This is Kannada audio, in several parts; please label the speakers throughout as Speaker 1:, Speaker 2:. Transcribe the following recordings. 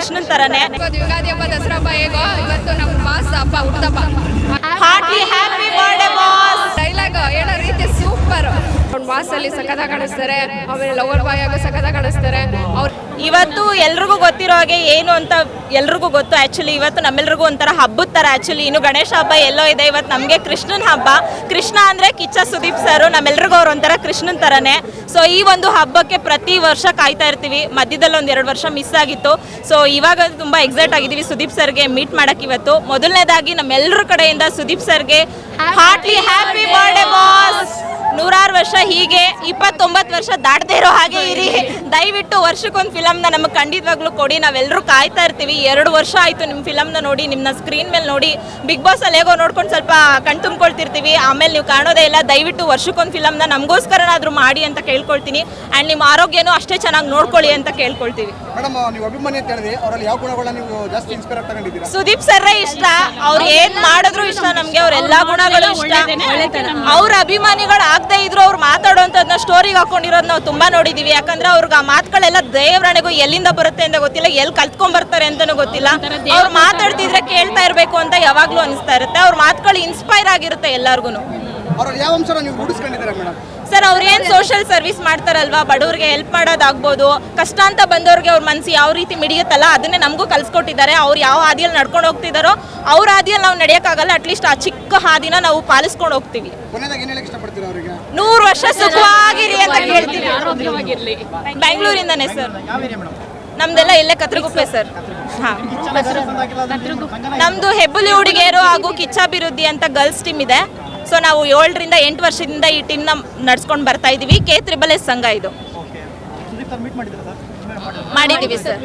Speaker 1: ಕೃಷ್ಣನ್ ತರನೇ.
Speaker 2: ಯುಗಾದಿ ಹಬ್ಬ, ದಸರಾ ಹಬ್ಬ ಹೇಗೋ ಇವತ್ತು ನಮ್ಮ ಬಾಸ್ ಹಬ್ಬ ಹುಟ್ಟದಬ್ಬ.
Speaker 1: Heartly happy birthday boss.
Speaker 2: Dialogue ಹೇಳೋ ರೀತಿ ಸೂಪರ್. ಅವ್ನ ಬಾಸ್ ಅಲ್ಲಿ ಸಖತ್ತಾಗಿ ಕಾಣಿಸ್ತಾರೆ, ಆಮೇಲೆ ಲವರ್ ಬಾಯ್ ಆಗೋ ಸಖತ್ತಾಗಿ ಕಾಣಿಸ್ತಾರೆ. ಅವ್ರು
Speaker 1: ಇವತ್ತು ಎಲ್ರಿಗೂ ಗೊತ್ತಿರೋ ಹಾಗೆ ಏನು ಅಂತ ಎಲ್ರಿಗೂ ಗೊತ್ತು. ಆ್ಯಕ್ಚುಲಿ ಇವತ್ತು ನಮ್ಮೆಲ್ರಿಗೂ ಒಂಥರ ಹಬ್ಬದ ಥರ. ಆ್ಯಕ್ಚುಲಿ ಇನ್ನು ಗಣೇಶ ಹಬ್ಬ ಎಲ್ಲೋ ಇದೆ, ಇವತ್ತು ನಮಗೆ ಕೃಷ್ಣನ ಹಬ್ಬ. ಕೃಷ್ಣ ಅಂದರೆ ಕಿಚ್ಚ ಸುದೀಪ್ ಸರ್, ನಮ್ಮೆಲ್ರಿಗೂ ಅವ್ರು ಒಂಥರ ಕೃಷ್ಣನ ಥರನೇ. ಸೊ ಈ ಒಂದು ಹಬ್ಬಕ್ಕೆ ಪ್ರತಿ ವರ್ಷ ಕಾಯ್ತಾ ಇರ್ತೀವಿ. ಮಧ್ಯದಲ್ಲಿ ಒಂದು 2 ವರ್ಷ ಮಿಸ್ ಆಗಿತ್ತು. ಸೊ ಇವಾಗ ತುಂಬ ಎಕ್ಸೈಟ್ ಆಗಿದ್ದೀವಿ ಸುದೀಪ್ ಸರ್ಗೆ ಮೀಟ್ ಮಾಡೋಕ್ಕೆ. ಇವತ್ತು ಮೊದಲನೇದಾಗಿ ನಮ್ಮೆಲ್ಲರ ಕಡೆಯಿಂದ ಸುದೀಪ್ ಸರ್ಗೆ ಹಾರ್ಟ್ಲಿ ಹ್ಯಾಪಿ ಬರ್ತ್ಡೇ ಬಾಸ್. 100 ವರ್ಷ ಹೀಗೆ 29 ವರ್ಷ ದಾಟದೇ ಇರೋ ಹಾಗೆ ಇರಿ. ದಯವಿಟ್ಟು ವರ್ಷಕ್ಕೊಂದು ಫಿಲಮ್ನ ನಮಗೆ ಖಂಡಿತವಾಗ್ಲೂ ಕೊಡಿ. ನಾವೆಲ್ಲರೂ ಕಾಯ್ತಾ ಇರ್ತೀವಿ. 2 ವರ್ಷ ಆಯಿತು ನಿಮ್ಮ ಫಿಲಮ್ನ ನೋಡಿ, ನಿಮ್ಮನ್ನ ಸ್ಕ್ರೀನ್ ಮೇಲೆ ನೋಡಿ. ಬಿಗ್ ಬಾಸ್ ಅಲ್ಲಿ ಹೇಗೋ ನೋಡ್ಕೊಂಡು ಸ್ವಲ್ಪ ಕಣ್ ತುಂಬ್ಕೊಳ್ತಿರ್ತೀವಿ, ಆಮೇಲೆ ನೀವು ಕಾಣೋದೇ ಇಲ್ಲ. ದಯವಿಟ್ಟು ವರ್ಷಕ್ಕೊಂದು ಫಿಲಮ್ನ ನಮಗೋಸ್ಕರನಾದರೂ ಮಾಡಿ ಅಂತ ಕೇಳ್ಕೊಳ್ತೀನಿ. ಆ್ಯಂಡ್ ನಿಮ್ಮ ಆರೋಗ್ಯನೂ ಅಷ್ಟೇ ಚೆನ್ನಾಗಿ ನೋಡ್ಕೊಳ್ಳಿ ಅಂತ ಕೇಳ್ಕೊಳ್ತೀವಿ.
Speaker 3: ಮೇಡಮ್, ನೀವು ಅಭಿಮಾನಿ ಅಂತ ಹೇಳಿದ್ರೆ ಅವರಲ್ಲಿ ಯಾವ ಗುಣಗಳನ್ನ ನೀವು ಜಾಸ್ತಿ ಇನ್ಸ್ಪೈರ್ ಆಗ್ತಾ ಕಂಡಿದ್ದೀರಾ?
Speaker 1: ಸುದೀಪ್ ಸರ್ರೇ ಇಷ್ಟ. ಅವ್ರು ಏನು ಮಾಡಿದ್ರು ಇಷ್ಟ ನಮಗೆ. ಅವ್ರ ಎಲ್ಲ ಗುಣಗಳು ಇಷ್ಟ. ಅವ್ರ ಅಭಿಮಾನಿಗಳು ಆಗದೆ ಇದ್ರು ಅವ್ರು ಮಾತಾಡೋಂಥದ್ದನ್ನ ಸ್ಟೋರಿಗೆ ಹಾಕೊಂಡಿರೋದು ನಾವು ತುಂಬಾ ನೋಡಿದೀವಿ. ಯಾಕಂದ್ರೆ ಅವ್ರಿಗೆ ಆ ಮಾತುಗಳೆಲ್ಲ ದೇವರಣೆಗೂ ಎಲ್ಲಿಂದ ಬರುತ್ತೆ ಅಂತ ಗೊತ್ತಿಲ್ಲ, ಎಲ್ಲಿ ಕಲ್ತ್ಕೊಂಡ್ ಬರ್ತಾರೆ ಅಂತಾನೂ ಗೊತ್ತಿಲ್ಲ. ಅವ್ರು ಮಾತಾಡ್ತಿದ್ರೆ ಕೇಳ್ತಾ ಇರಬೇಕು ಅಂತ ಯಾವಾಗ್ಲೂ ಅನಿಸ್ತಾ ಇರುತ್ತೆ. ಅವ್ರ ಮಾತುಗಳು ಇನ್ಸ್ಪೈರ್ ಆಗಿರುತ್ತೆ ಎಲ್ಲರಿಗೂ.
Speaker 3: ಅವ್ರಲ್ಲಿ ಯಾವ ಅಂಶನ ನೀವು ರೂಢಿಸ್ಕೊಂಡಿದ್ದೀರಾ ಮೇಡಮ್?
Speaker 1: ಸರ್, ಅವ್ರೇನು ಸೋಷಿಯಲ್ ಸರ್ವಿಸ್ ಮಾಡ್ತಾರಲ್ವಾ, ಬಡವ್ರಿಗೆ ಹೆಲ್ಪ್ ಮಾಡೋದಾಗ್ಬೋದು, ಕಷ್ಟ ಅಂತ ಬಂದವ್ರಿಗೆ ಅವ್ರ ಮನಸ್ಸು ಯಾವ ರೀತಿ ಮಿಡಿಯುತ್ತಲ್ಲ ಅದನ್ನೇ ನಮಗೂ ಕಲಿಸ್ಕೊಟ್ಟಿದ್ದಾರೆ. ಅವ್ರು ಯಾವ ಹಾದಿಯಲ್ಲಿ ನಡ್ಕೊಂಡು ಹೋಗ್ತಿದ್ದಾರೋ ಅವ್ರ ಹಾದಿಯಲ್ಲಿ ನಾವು ನಡೆಯೋಕ್ಕಾಗಲ್ಲ. ಅಟ್ಲೀಸ್ಟ್ ಆ ಚಿಕ್ಕ ಹಾದಿನ ನಾವು ಪಾಲಿಸ್ಕೊಂಡು ಹೋಗ್ತೀವಿ. 100 ವರ್ಷ ಸುಖವಾಗಿರಿ ಅಂತ ಕೇಳ್ತೀವಿ. ಬೆಂಗಳೂರಿಂದನೇ ಸರ್. ನಮ್ದೆಲ್ಲ ಇಲ್ಲೇ ಕತ್ರಗುಪ್ಪೆ ಸರ್. ಹಾಂ, ನಮ್ಮದು ಹೆಬ್ಬುಲಿ ಹುಡುಗಿಯರು ಹಾಗೂ ಕಿಚ್ಚಾಭಿವೃದ್ಧಿ ಅಂತ ಗರ್ಲ್ಸ್ ಟೀಮ್ ಇದೆ. ಸೊ ನಾವು 7 ರಿಂದ 8 ವರ್ಷದಿಂದ ಈ ಟೀಮ್ನ ನಡ್ಸ್ಕೊಂಡು ಬರ್ತಾ ಇದ್ದೀವಿ. K3S ಸಂಘ ಇದು. ಮಾಡಿದ್ದೀವಿ ಸರ್.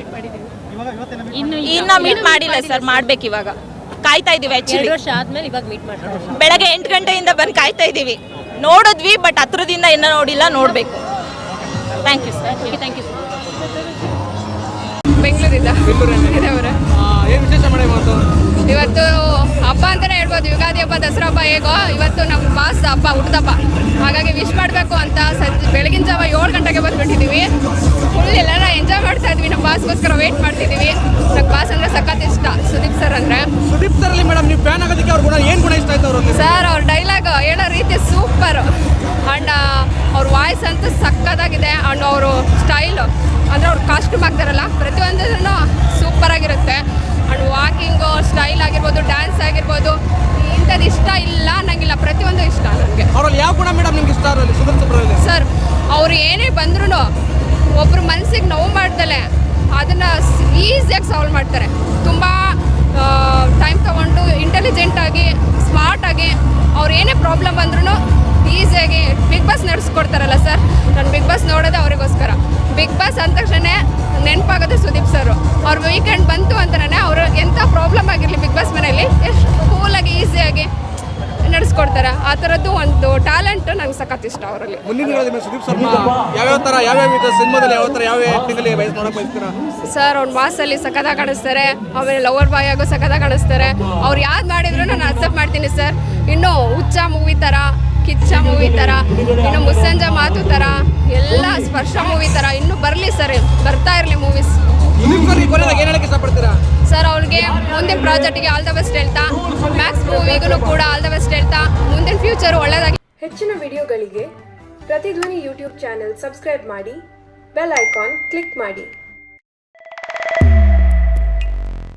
Speaker 1: ಇನ್ನು ಮೀಟ್ ಮಾಡಿಲ್ಲ ಸರ್, ಮಾಡ್ಬೇಕು ಇವಾಗ. ಕಾಯ್ತಾ ಇದೀವಿ. ಆಕ್ಚುಲಿ
Speaker 4: 2 ವರ್ಷ ಆದ್ಮೇಲೆ ಇವಾಗ ಮೀಟ್ ಮಾಡ್ತಾರೆ.
Speaker 1: ಬೆಳಗ್ಗೆ 8 ಗಂಟೆಯಿಂದ ಬಂದು ಕಾಯ್ತಾ ಇದ್ದೀವಿ. ನೋಡಿದ್ವಿ, ಬಟ್ ಹತ್ರದಿಂದ ಇನ್ನೂ ನೋಡಿಲ್ಲ, ನೋಡಬೇಕು. Thank you sir.
Speaker 4: Thank you.
Speaker 2: ಬೆಂಗಳೂರಿಂದ ಇದೇವ್ರೆ.
Speaker 3: ಏನು ವಿಶೇಷ ಮೇಡಮ್
Speaker 2: ಇವತ್ತು ಹಬ್ಬ ಅಂತಾನೆ ಹೇಳ್ಬೋದು. ಯುಗಾದಿ ಹಬ್ಬ, ದಸರಾ ಹಬ್ಬ ಹೇಗೋ ಇವತ್ತು ನಮ್ಮ ಬಾಸ್ ಹಬ್ಬ ಹುಟ್ಟದಬ್ಬ. ಹಾಗಾಗಿ ವಿಶ್ ಮಾಡಬೇಕು ಅಂತ ಬೆಳಗಿನ ಜಾವ 7 ಗಂಟೆಗೆ ಬಂದ್ಬಿಟ್ಟಿದ್ದೀವಿ. ಫುಲ್ ಎಲ್ಲರ ಎಂಜಾಯ್ ಮಾಡ್ತಾ ಇದ್ವಿ. ನಮ್ಮ ಬಾಸ್ಗೋಸ್ಕರ ವೇಟ್ ಮಾಡ್ತಿದ್ದೀವಿ. ನಂಗೆ ಬಾಸ್ ಅಂದರೆ ಸಖತ್ ಇಷ್ಟ, ಸುದೀಪ್ ಸರ್ ಅಂದರೆ.
Speaker 3: ಸುದೀಪ್ ಸರ್ ಅಲ್ಲಿ ಮೇಡಮ್ ನೀವು ಫ್ಯಾನ್ ಆಗೋದಕ್ಕೆ ಅವ್ರ ಗುಣ ಏನು ಗುಣ ಇಷ್ಟ ಆಯ್ತು ಅವರಲ್ಲಿ?
Speaker 2: ಸರ್, ಅವ್ರ ಡೈಲಾಗ್ ಹೇಳೋ ರೀತಿ ಸೂಪರ್. ಆ್ಯಂಡ್ ಅವ್ರ ವಾಯ್ಸ್ ಅಂತೂ ಸಕ್ಕತ್ತಾಗಿದೆ. ಆ್ಯಂಡ್ ಅವರು ಸ್ಟೈಲು ಅಂದರೆ ಅವ್ರು ಕಾಸ್ಟ್ಯೂಮ್ ಹಾಕ್ತಾರಲ್ಲ ಪ್ರತಿಯೊಂದೂ ಸೂಪರಾಗಿರುತ್ತೆ. ಆ್ಯಂಡ್ ವಾಕಿಂಗು ಸ್ಟೈಲ್ ಆಗಿರ್ಬೋದು, ಡ್ಯಾನ್ಸ್ ಆಗಿರ್ಬೋದು, ಇಂಥದ್ದು ಇಷ್ಟ ಇಲ್ಲ ಅನ್ನಂಗಿಲ್ಲ, ಪ್ರತಿಯೊಂದು ಇಷ್ಟ ನನಗೆ.
Speaker 3: ಅವರಲ್ಲಿ ಯಾವ ಗುಣ ಮೇಡಮ್ ನಿಮ್ಗೆ ಇಷ್ಟ ಅವರಲ್ಲಿ ಸುದೀಪ್
Speaker 2: ಸರ್? ಅವ್ರು ಏನೇ ಬಂದ್ರೂ ಒಬ್ರು ಮನಸ್ಸಿಗೆ ನೋವು ಮಾಡ್ದಲೆ ಅದನ್ನು ಈಸಿಯಾಗಿ ಸಾಲ್ವ್ ಮಾಡ್ತಾರೆ. ತುಂಬ ಟೈಮ್ ತೊಗೊಂಡು ಇಂಟೆಲಿಜೆಂಟಾಗಿ ಸ್ಮಾರ್ಟಾಗಿ ಅವ್ರು ಏನೇ ಪ್ರಾಬ್ಲಮ್ ಬಂದ್ರೂ ಈಸಿಯಾಗಿ ಬಿಗ್ ಬಾಸ್ ನಡೆಸ್ಕೊಡ್ತಾರಲ್ಲ ಸರ್. ನಾನು ಬಿಗ್ ಬಾಸ್ ನೋಡೋದೇ ಅವರಿಗೋಸ್ಕರ. ಬಿಗ್ ಬಾಸ್ ಅಂದ ತಕ್ಷಣ ನೆನಪಾಗೋದು ಸುದೀಪ್ ಸರ್. ಅವ್ರ ವೀಕೆಂಡ್ ಬಂತು ಅಂತಲೇ ಅವರು ಎಂಥ ಪ್ರಾಬ್ಲಮ್ ಆಗಿರಲಿ ಬಿಗ್ ಬಾಸ್ ಮನೆಯಲ್ಲಿ ಎಷ್ಟು ಕೂಲಾಗಿ ಈಸಿಯಾಗಿ ನಡೆಸ್ಕೊಡ್ತಾರೆ. ಆ ಥರದ್ದು ಒಂದು ಟ್ಯಾಲೆಂಟ್ ನಂಗೆ ಸಖತ್ ಇಷ್ಟ ಅವರಲ್ಲಿ.
Speaker 3: ಮುಂದಿನ ದಿನಗಳಲ್ಲಿ ಸುದೀಪ್ ಸರ್ ಯಾವ್ಯಾವ ಥರ ಯಾವ್ಯಾವ ಸಿನಿಮಾದಲ್ಲಿ ಯಾವ ಥರ ಯಾವ ಆ್ಯಕ್ಟಿಂಗಲ್ಲಿ ನೋಡೋಕೆ ಬಯಸ್ತೀರಾ?
Speaker 2: ಸರ್, ಅವ್ನ ಮಾಸಲ್ಲಿ ಸಖತ್ತಾಗಿ ಕಾಣಿಸ್ತಾರೆ. ಆಮೇಲೆ ಲವರ್ ಬಾಯ್ ಆಗೋ ಸಖತ್ತಾಗಿ ಕಾಣಿಸ್ತಾರೆ. ಅವ್ರು ಯಾವ್ದು ಮಾಡಿದ್ರು ನಾನು ಅಕ್ಸೆಪ್ಟ್ ಮಾಡ್ತೀನಿ ಸರ್. ಇನ್ನು ಹುಚ್ಚ ಮೂವಿ ಥರ, ಕಿಚ್ಚ ಮೂವಿ ಥರ, ಇನ್ನು ಮುಸ್ಸಂಜೆ ಮಾತು ಥರ, ಎಲ್ಲ ಸ್ಪರ್ಶ ಮೂವಿ ಥರ ಇನ್ನೂ ಬರಲಿ ಸರ್, ಬರ್ತಾ ಇರಲಿ ಮೂವೀಸ್. ಸರ್, ಅವ್ರಿಗೆ ಮುಂದಿನ ಪ್ರಾಜೆಕ್ಟ್ಗೆ ಆಲ್ ದ ಬೆಸ್ಟ್ ಹೇಳ್ತಾ, ಮ್ಯಾಕ್ಸ್ ಮೂವಿಗೂ ಕೂಡ ಆಲ್ ದ ಬೆಸ್ಟ್ ಹೇಳ್ತಾ, ಮುಂದಿನ ಫ್ಯೂಚರ್ ಒಳ್ಳೆಯದಾಗಿ.
Speaker 5: ಹೆಚ್ಚಿನ ವಿಡಿಯೋಗಳಿಗೆ ಪ್ರತಿಧ್ವನಿ ಯೂಟ್ಯೂಬ್ ಚಾನೆಲ್ ಸಬ್ಸ್ಕ್ರೈಬ್ ಮಾಡಿ, ಬೆಲ್ ಐಕಾನ್ ಕ್ಲಿಕ್ ಮಾಡಿ.